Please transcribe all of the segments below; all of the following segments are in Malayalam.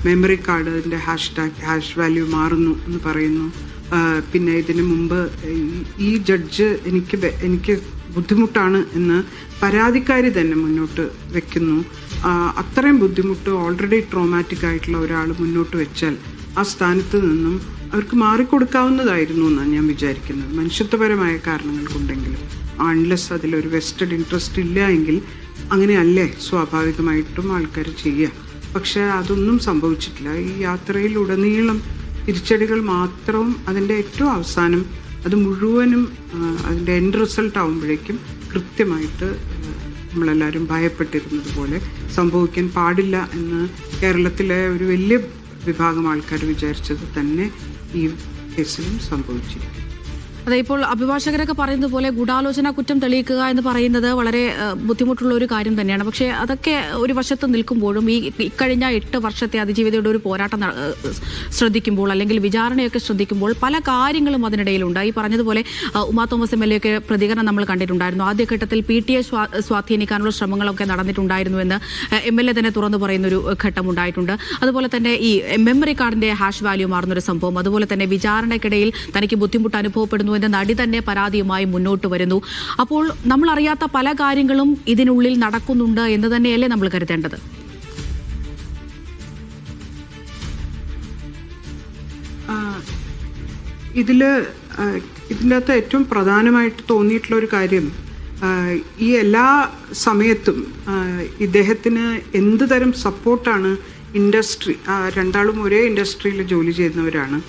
മെമ്മറി കാർഡിൻ്റെ ഹാഷ് വാല്യൂ മാറുന്നു എന്ന് പറയുന്നു. പിന്നെ ഇതിനു മുമ്പ് ഈ ജഡ്ജ് എനിക്ക് ബുദ്ധിമുട്ടാണ് എന്ന് പരാതിക്കാരി തന്നെ മുന്നോട്ട് വെക്കുന്നു. അത്രയും ബുദ്ധിമുട്ട് ഓൾറെഡി ട്രോമാറ്റിക് ആയിട്ടുള്ള ഒരാൾ മുന്നോട്ട് വെച്ചാൽ ആ സ്ഥാനത്ത് നിന്നും അവർക്ക് മാറിക്കൊടുക്കാവുന്നതായിരുന്നു എന്നാണ് ഞാൻ വിചാരിക്കുന്നത്. മനുഷ്യത്വപരമായ കാരണങ്ങൾ കൊണ്ടെങ്കിലും അൺലെസ് അതിലൊരു വെസ്റ്റഡ് ഇൻട്രസ്റ്റ് ഇല്ല എങ്കിൽ അങ്ങനെയല്ലേ സ്വാഭാവികമായിട്ടും ആൾക്കാർ ചെയ്യുക. പക്ഷേ അതൊന്നും സംഭവിച്ചിട്ടില്ല. ഈ യാത്രയിലുടനീളം തിരിച്ചടികൾ മാത്രവും അതിൻ്റെ ഏറ്റവും അവസാനം അത് മുഴുവനും അതിൻ്റെ എൻഡ് റിസൾട്ട് ആകുമ്പോഴേക്കും കൃത്യമായിട്ട് നമ്മളെല്ലാവരും ഭയപ്പെട്ടിരുന്നത് പോലെ സംഭവിക്കാൻ പാടില്ല എന്ന് കേരളത്തിലെ ഒരു വലിയ വിഭാഗം ആൾക്കാർ വിചാരിച്ചത് തന്നെ ഈ കേസിലും സംഭവിച്ചിരിക്കും. അതെ, ഇപ്പോൾ അഭിഭാഷകരൊക്കെ പറയുന്നത് പോലെ ഗൂഢാലോചന കുറ്റം തെളിയിക്കുക എന്ന് പറയുന്നത് വളരെ ബുദ്ധിമുട്ടുള്ള ഒരു കാര്യം തന്നെയാണ്. പക്ഷേ അതൊക്കെ ഒരു വശത്ത് നിൽക്കുമ്പോഴും ഈ ഇക്കഴിഞ്ഞ 8 വർഷത്തെ അതിജീവിതയുടെ ഒരു പോരാട്ടം ശ്രദ്ധിക്കുമ്പോൾ അല്ലെങ്കിൽ വിചാരണയൊക്കെ ശ്രദ്ധിക്കുമ്പോൾ പല കാര്യങ്ങളും അതിനിടയിലുണ്ട്. ഈ പറഞ്ഞതുപോലെ ഉമാ തോമസ് MLA ഒക്കെ പ്രതികരണം നമ്മൾ കണ്ടിട്ടുണ്ടായിരുന്നു. ആദ്യഘട്ടത്തിൽ PTA സ്വാധീനിക്കാനുള്ള ശ്രമങ്ങളൊക്കെ നടന്നിട്ടുണ്ടായിരുന്നു എന്ന് MLA തന്നെ തുറന്നു പറയുന്നൊരു ഘട്ടമുണ്ടായിട്ടുണ്ട്. അതുപോലെ തന്നെ ഈ മെമ്മറി കാർഡിന്റെ ഹാഷ് വാല്യൂ മാറുന്നൊരു സംഭവം, അതുപോലെ തന്നെ വിചാരണയ്ക്കിടയിൽ തനിക്ക് ബുദ്ധിമുട്ട് അനുഭവപ്പെടുന്നു എന്ന നടി തന്നെ പരാതിയുമായി മുന്നോട്ട് വരുന്നു. അപ്പോൾ നമ്മൾ അറിയാത്ത പല കാര്യങ്ങളും ഇതിനുള്ളിൽ നടക്കുന്നുണ്ട് എന്ന് തന്നെയല്ലേ നമ്മൾ കരുതേണ്ടത്? ഇതിൻ്റെ അകത്ത് ഏറ്റവും പ്രധാനമായിട്ട് തോന്നിയിട്ടുള്ള ഒരു കാര്യം, ഈ എല്ലാ സമയത്തും ഇദ്ദേഹത്തിന് എന്ത് തരം സപ്പോർട്ടാണ് ഇൻഡസ്ട്രി, രണ്ടാളും ഒരേ ഇൻഡസ്ട്രിയിൽ ജോലി ചെയ്യുന്നവരാണ്,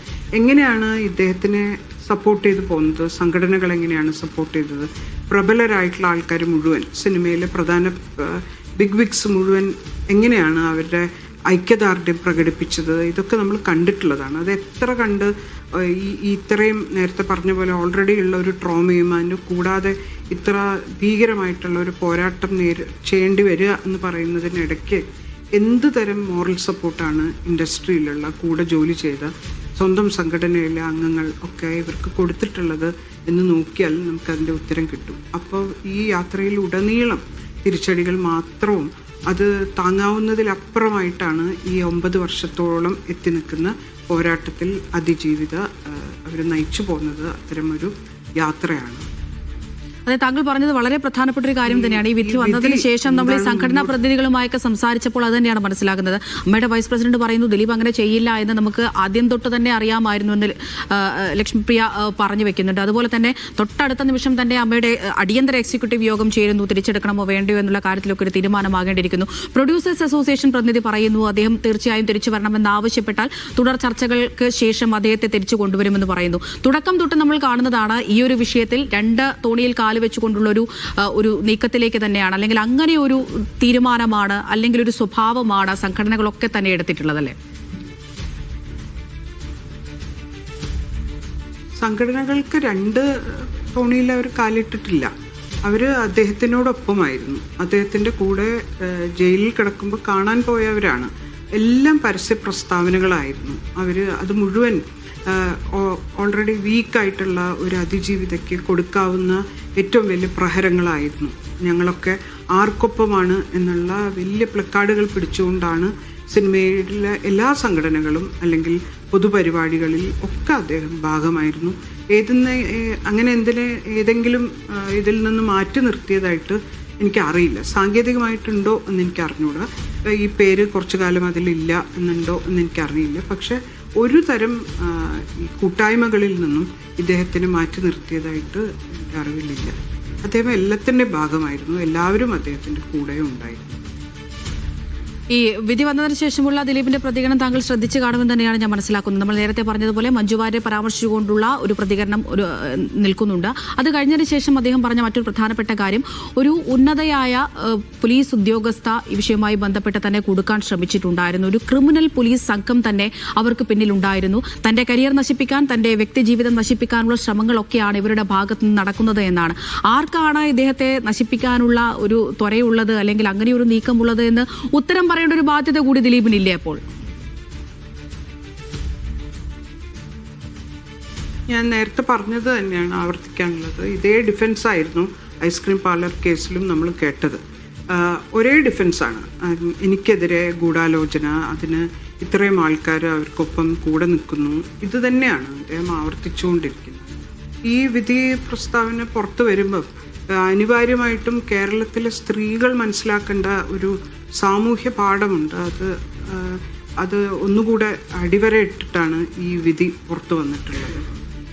എങ്ങനെയാണ് ഇദ്ദേഹത്തിനെ സപ്പോർട്ട് ചെയ്ത് പോകുന്നത്, സംഘടനകൾ എങ്ങനെയാണ് സപ്പോർട്ട് ചെയ്തത്, പ്രബലരായിട്ടുള്ള ആൾക്കാർ മുഴുവൻ, സിനിമയിലെ പ്രധാന ബിഗ് വിഗ്സ് മുഴുവൻ എങ്ങനെയാണ് അവരുടെ ഐക്യദാർഢ്യം പ്രകടിപ്പിച്ചത്, ഇതൊക്കെ നമ്മൾ കണ്ടിട്ടുള്ളതാണ്. അത് എത്ര കണ്ട് ഇത്രയും നേരത്തെ പറഞ്ഞ പോലെ ഓൾറെഡി ഉള്ള ഒരു ട്രോമയും അതിന് കൂടാതെ ഇത്ര ഭീകരമായിട്ടുള്ള ഒരു പോരാട്ടം ചെയ്യേണ്ടി വരിക എന്ന് പറയുന്നതിനിടയ്ക്ക് എന്ത് തരം മോറൽ സപ്പോർട്ടാണ് ഇൻഡസ്ട്രിയിലുള്ള കൂടെ ജോലി ചെയ്ത സ്വന്തം സംഘടനയിലെ അംഗങ്ങൾ ഒക്കെ ഇവർക്ക് കൊടുത്തിട്ടുള്ളത് എന്ന് നോക്കിയാൽ നമുക്കതിൻ്റെ ഉത്തരം കിട്ടും. അപ്പോൾ ഈ യാത്രയിൽ ഉടനീളം തിരിച്ചടികൾ മാത്രവും അത് താങ്ങാവുന്നതിലപ്പുറമായിട്ടാണ് ഈ 9 വർഷത്തോളം എത്തി നിൽക്കുന്ന പോരാട്ടത്തിൽ അതിജീവിത അവർ നയിച്ചു പോകുന്നത്. അത്തരമൊരു യാത്രയാണ്. അതെ, താങ്കൾ പറഞ്ഞത് വളരെ പ്രധാനപ്പെട്ട ഒരു കാര്യം തന്നെയാണ്. ഈ വിധി വന്നതിന് ശേഷം നമ്മൾ ഈ സംഘടനാ പ്രതിനിധികളുമായൊക്കെ സംസാരിച്ചപ്പോൾ അത് തന്നെയാണ് മനസ്സിലാക്കുന്നത്. അമ്മയുടെ വൈസ് പ്രസിഡന്റ് പറയുന്നു ദിലീപ് അങ്ങനെ ചെയ്യില്ല എന്ന് നമുക്ക് ആദ്യം തൊട്ട് തന്നെ അറിയാമായിരുന്നു എന്ന് ലക്ഷ്മിപ്രിയ പറഞ്ഞു വെക്കുന്നുണ്ട്. അതുപോലെ തന്നെ തൊട്ടടുത്ത നിമിഷം തന്നെ അമ്മയുടെ അടിയന്തര എക്സിക്യൂട്ടീവ് യോഗം ചേരുന്നു, തിരിച്ചെടുക്കണമോ വേണ്ടയോ എന്നുള്ള കാര്യത്തിലൊക്കെ ഒരു തീരുമാനമാകേണ്ടിയിരിക്കുന്നു. പ്രൊഡ്യൂസേഴ്സ് അസോസിയേഷൻ പ്രതിനിധി പറയുന്നു അദ്ദേഹം തീർച്ചയായും തിരിച്ചു വരണമെന്ന് ആവശ്യപ്പെട്ടാൽ തുടർ ചർച്ചകൾക്ക് ശേഷം അദ്ദേഹത്തെ തിരിച്ചു കൊണ്ടുവരുമെന്ന് പറയുന്നു. തുടക്കം തൊട്ട് നമ്മൾ കാണുന്നതാണ് ഈ ഒരു വിഷയത്തിൽ 2 തോണിയിൽ കാല് വെച്ചുകൊണ്ടുള്ള ഒരു നീക്കത്തിലേക്ക് തന്നെയാണ്, അല്ലെങ്കിൽ അങ്ങനെ ഒരു തീരുമാനമാണ് അല്ലെങ്കിൽ ഒരു സ്വഭാവമാണ് സംഘടനകളൊക്കെ തന്നെ എടുത്തിട്ടുള്ളതല്ലേ? സംഘടനകൾക്ക് 2 തോണിയിൽ അവർ കാലിട്ടിട്ടില്ല. അവർ അദ്ദേഹത്തിനോടൊപ്പമായിരുന്നു. അദ്ദേഹത്തിൻ്റെ കൂടെ ജയിലിൽ കിടക്കുമ്പോൾ കാണാൻ പോയവരാണ്. എല്ലാം പരസ്യ പ്രസ്താവനകളായിരുന്നു. അത് മുഴുവൻ ഓൾറെഡി വീക്കായിട്ടുള്ള ഒരു അതിജീവിതയ്ക്ക് കൊടുക്കാവുന്ന ഏറ്റവും വലിയ പ്രഹരങ്ങളായിരുന്നു. ഞങ്ങളൊക്കെ ആർക്കൊപ്പമാണ് എന്നുള്ള വലിയ പ്ലക്കാർഡുകൾ പിടിച്ചുകൊണ്ടാണ് സിനിമയിലെ എല്ലാ സംഘടനകളും അല്ലെങ്കിൽ പൊതുപരിപാടികളിൽ ഒക്കെ അദ്ദേഹം ഭാഗമായിരുന്നു. അങ്ങനെ ഏതെങ്കിലും ഇതിൽ നിന്ന് മാറ്റി നിർത്തിയതായിട്ട് എനിക്കറിയില്ല. സാങ്കേതികമായിട്ടുണ്ടോ എന്ന് എനിക്ക് അറിഞ്ഞൂടാ. ഈ പേര് കുറച്ചു കാലം അതിലില്ല എന്നുണ്ടോ എന്ന് എനിക്കറിയില്ല. പക്ഷെ ഒരു തരം ഈ കൂട്ടായ്മകളിൽ നിന്നും ഇദ്ദേഹത്തിന് മാറ്റി നിർത്തിയതായിട്ട് എനിക്ക് അറിവില്ല. അദ്ദേഹം എല്ലാത്തിൻ്റെ ഭാഗമായിരുന്നു. എല്ലാവരും അദ്ദേഹത്തിൻ്റെ കൂടെ ഉണ്ടായിരുന്നു. ഈ വിധി വന്നതിന് ശേഷമുള്ള ദിലീപിന്റെ പ്രതികരണം താങ്കൾ ശ്രദ്ധിച്ചു കാണുമെന്ന് തന്നെയാണ് ഞാൻ മനസ്സിലാക്കുന്നത്. നമ്മൾ നേരത്തെ പറഞ്ഞതുപോലെ മഞ്ജു വാര്യരെ പരാമർശിച്ചുകൊണ്ടുള്ള ഒരു പ്രതികരണം നിൽക്കുന്നുണ്ട്. അത് കഴിഞ്ഞതിന് ശേഷം അദ്ദേഹം പറഞ്ഞ മറ്റൊരു പ്രധാനപ്പെട്ട കാര്യം, ഒരു ഉന്നതയായ പോലീസ് ഉദ്യോഗസ്ഥ ഈ വിഷയവുമായി ബന്ധപ്പെട്ട് തന്നെ കൊടുക്കാൻ ശ്രമിച്ചിട്ടുണ്ടായിരുന്നു. ഒരു ക്രിമിനൽ പോലീസ് സംഘം തന്നെ അവർക്ക് പിന്നിലുണ്ടായിരുന്നു. തന്റെ കരിയർ നശിപ്പിക്കാൻ, തന്റെ വ്യക്തിജീവിതം നശിപ്പിക്കാനുള്ള ശ്രമങ്ങളൊക്കെയാണ് ഇവരുടെ ഭാഗത്ത് നിന്ന് നടക്കുന്നത് എന്നാണ്. ആർക്കാണ് ഇദ്ദേഹത്തെ നശിപ്പിക്കാനുള്ള ഒരു ത്വരയുള്ളത് അല്ലെങ്കിൽ അങ്ങനെ ഒരു നീക്കമുള്ളത് എന്ന് ഉത്തരം പറയേണ്ട ഒരു ബാധ്യത കൂടി ദിലീപിനില്ലേ? അപ്പോൾ ഞാൻ നേരത്തെ പറഞ്ഞത് തന്നെയാണ് ആവർത്തിക്കാനുള്ളത്. ഇതേ ഡിഫൻസ് ആയിരുന്നു ഐസ്ക്രീം പാർലർ കേസിലും നമ്മൾ കേട്ടത്. ഒരേ ഡിഫൻസാണ്. എനിക്കെതിരെ ഗൂഢാലോചന, അതിന് ഇത്രയും ആൾക്കാർ അവർക്കൊപ്പം കൂടെ നിൽക്കുന്നു. ഇത് തന്നെയാണ് അദ്ദേഹം ആവർത്തിച്ചുകൊണ്ടിരിക്കുന്നത്. ഈ വിധി പ്രസ്താവന പുറത്തു വരുമ്പോൾ അനിവാര്യമായിട്ടും കേരളത്തിലെ സ്ത്രീകൾ മനസ്സിലാക്കേണ്ട ഒരു സാമൂഹ്യ പാഠമുണ്ട്. അത് ഒന്നുകൂടെ അടിവരയിട്ടിട്ടാണ് ഈ വിധി പുറത്തു വന്നിട്ടുള്ളത്.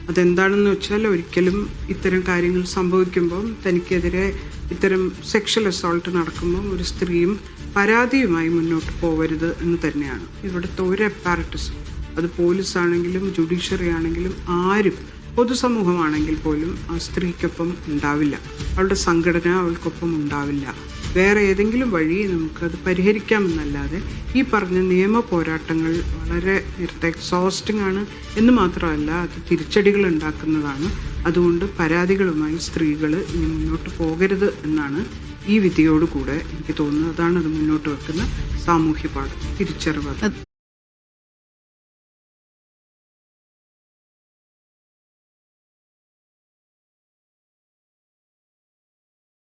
അതെന്താണെന്ന് വെച്ചാൽ, ഒരിക്കലും ഇത്തരം കാര്യങ്ങൾ സംഭവിക്കുമ്പം തനിക്കെതിരെ ഇത്തരം സെക്ഷൽ അസോൾട്ട് നടക്കുമ്പം ഒരു സ്ത്രീയും പരാതിയുമായി മുന്നോട്ട് പോകരുത് എന്ന് തന്നെയാണ്. ഇവിടുത്തെ ഒരു അപ്പാരറ്റസും, അത് പോലീസാണെങ്കിലും ജുഡീഷ്യറി ആണെങ്കിലും ആരും, പൊതുസമൂഹമാണെങ്കിൽ പോലും ആ സ്ത്രീക്കൊപ്പം ഉണ്ടാവില്ല. അവളുടെ സംഘടന അവൾക്കൊപ്പം ഉണ്ടാവില്ല. വേറെ ഏതെങ്കിലും വഴി നമുക്കത് പരിഹരിക്കാമെന്നല്ലാതെ ഈ പറഞ്ഞ നിയമ പോരാട്ടങ്ങൾ വളരെ എക്സോസ്റ്റിംഗ് ആണ് എന്ന് മാത്രമല്ല, അത് തിരിച്ചടികൾ ഉണ്ടാക്കുന്നതാണ്. അതുകൊണ്ട് പരാതികളുമായി സ്ത്രീകൾ ഇനി മുന്നോട്ട് പോകരുത് എന്നാണ് ഈ വിധിയോടുകൂടെ എനിക്ക് തോന്നുന്നത്. അതാണ് അത് മുന്നോട്ട് വെക്കുന്ന സാമൂഹ്യ പാഠം, തിരിച്ചറിവ്.